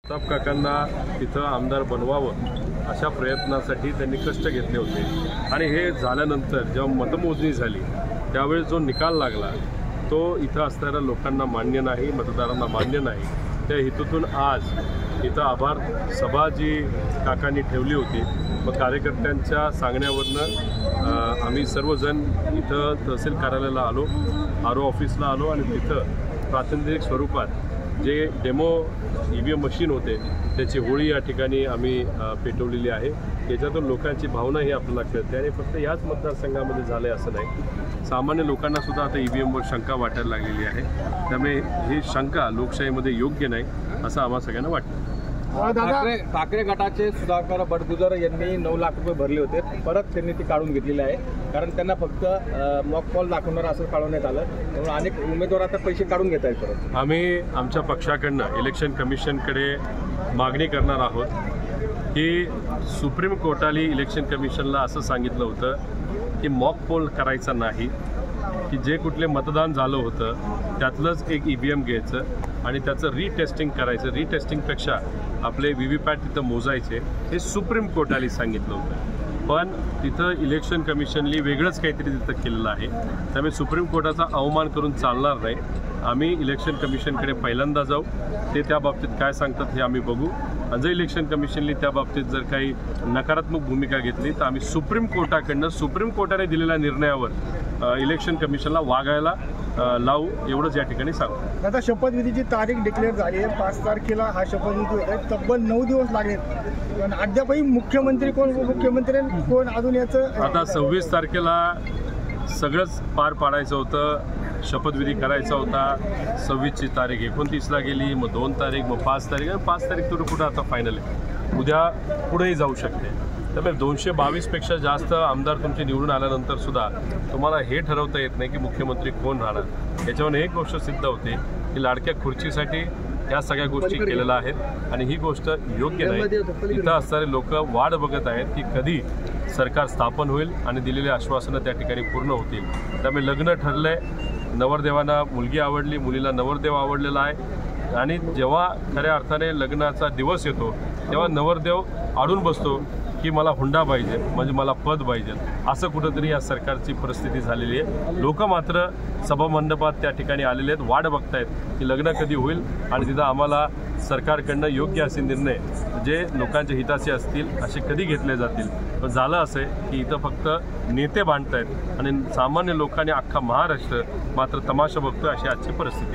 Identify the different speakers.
Speaker 1: प्रताप काकांना तिथं आमदार बनवावं अशा प्रयत्नासाठी त्यांनी कष्ट घेतले होते आणि हे झाल्यानंतर जेव्हा मतमोजणी झाली त्यावेळेस जो निकाल लागला तो इथं असणाऱ्या लोकांना मान्य नाही, मतदारांना मान्य नाही। त्या हेतूतून आज इथं आभार सभा जी काकांनी ठेवली होती, मग कार्यकर्त्यांच्या सांगण्यावरनं आम्ही सर्वजण इथं तहसील कार्यालयाला आलो, आरो ऑफिसला आलो आणि तिथं प्रातिनिधिक स्वरूपात जे डेमो EVM मशीन होते त्याची होळी या ठिकाणी आम्ही पेटवलेली आहे। याच्यातून लोकांची भावना ही आपल्याला कळते आणि फक्त याच मतदारसंघामध्ये झाले असं नाही, सामान्य लोकांना सुद्धा आता EVMवर शंका वाटायला लागलेली आहे। त्यामुळे ही शंका लोकशाहीमध्ये योग्य नाही असं आम्हा सगळ्यांना वाटतं।
Speaker 2: ठाकरे गटाचे सुधाकर बडगुजर यांनी 9 लाख रुपये भरले होते, परत त्यांनी ती काढून घेतलेली आहे, कारण त्यांना फक्त मॉक पॉल दाखवणार असं कळवण्यात आलं, म्हणून अनेक उमेदवार आता पैसे काढून घेत आहेत। परत
Speaker 1: आम्ही आमच्या पक्षाकडनं इलेक्शन कमिशनकडे मागणी करणार आहोत की सुप्रीम कोर्टाने इलेक्शन कमिशनला असं सांगितलं होतं की मॉक पोल करायचा नाही, की जे कुठले मतदान झालं होतं त्यातलंच एक EVM घ्यायचं आणि त्याचं रिटेस्टिंग करायचं, रिटेस्टिंगपेक्षा आपले VVPAT तिथं मोजायचे, हे सुप्रीम कोर्टाने सांगितलं होतं। पण तिथं इलेक्शन कमिशननी वेगळंच काहीतरी तिथं केलेलं आहे, त्यामुळे सुप्रीम कोर्टाचा अवमान करून चालणार नाही। आम्ही इलेक्शन कमिशनकडे पहिल्यांदा जाऊ, ते त्या बाबतीत काय सांगतात हे आम्ही बघू, आणि जर इलेक्शन कमिशनने त्या बाबतीत जर काही नकारात्मक भूमिका घेतली तर आम्ही सुप्रीम कोर्टाने दिलेल्या निर्णयावर इलेक्शन कमिशनला वागायला लावू, एवढंच या ठिकाणी सांगू।
Speaker 3: आता शपथविधीची तारीख डिक्लेअर झाली आहे, 5 तारखेला हा शपथविधी होत आहे, तब्बल 9 दिवस लागले, पण अद्यापही मुख्यमंत्री कोण, उपमुख्यमंत्री कोण, अजून याचं
Speaker 1: आता 26 तारखेला सगळंच पार पाडायचं होतं, शपथविधी करायचा होता। 26ची तारीख 29ला गेली, मग 2 तारीख, मग 5 तारीख, आणि 5 तारीख तर कुठं आता फायनल आहे, उद्या पुढेही जाऊ शकते। त्यामुळे 222पेक्षा जास्त आमदार तुमचे निवडून आल्यानंतर सुद्धा तुम्हाला हे ठरवता येत नाही की मुख्यमंत्री कोण राहणार। याच्यावर एक गोष्ट सिद्ध होते की लाडक्या खुर्चीसाठी या सगळ्या गोष्टी केलेल्या आहेत आणि ही गोष्ट योग्य नाही। इथं असणारे लोक वाट बघत आहेत की कधी सरकार स्थापन होईल आणि दिलेली आश्वासनं त्या ठिकाणी पूर्ण होतील। त्यामुळे लग्न ठरलंय, नवरदेवांना मुलगी आवडली, मुलीला नवरदेव आवडलेला आहे, आणि जेव्हा खऱ्या अर्थाने लग्नाचा दिवस येतो तेव्हा नवरदेव अडून बसतो की मला हुंडा पाहिजे, म्हणजे मला पद पाहिजे, असं कुठंतरी या सरकारची परिस्थिती झालेली आहे। लोक मात्र सभामंडपात त्या ठिकाणी आलेले आहेत, वाट बघतायत की लग्न कधी होईल आणि तिथं आम्हाला सरकारकडनं योग्य असे निर्णय जे लोकांच्या हिताचे असतील असे कधी घेतले जातील। पण झालं असं आहे की इथं फक्त नेते भांडतायत आणि सामान्य लोकांनी अख्खा महाराष्ट्र मात्र तमाशा बघतोय, अशी आजची परिस्थिती।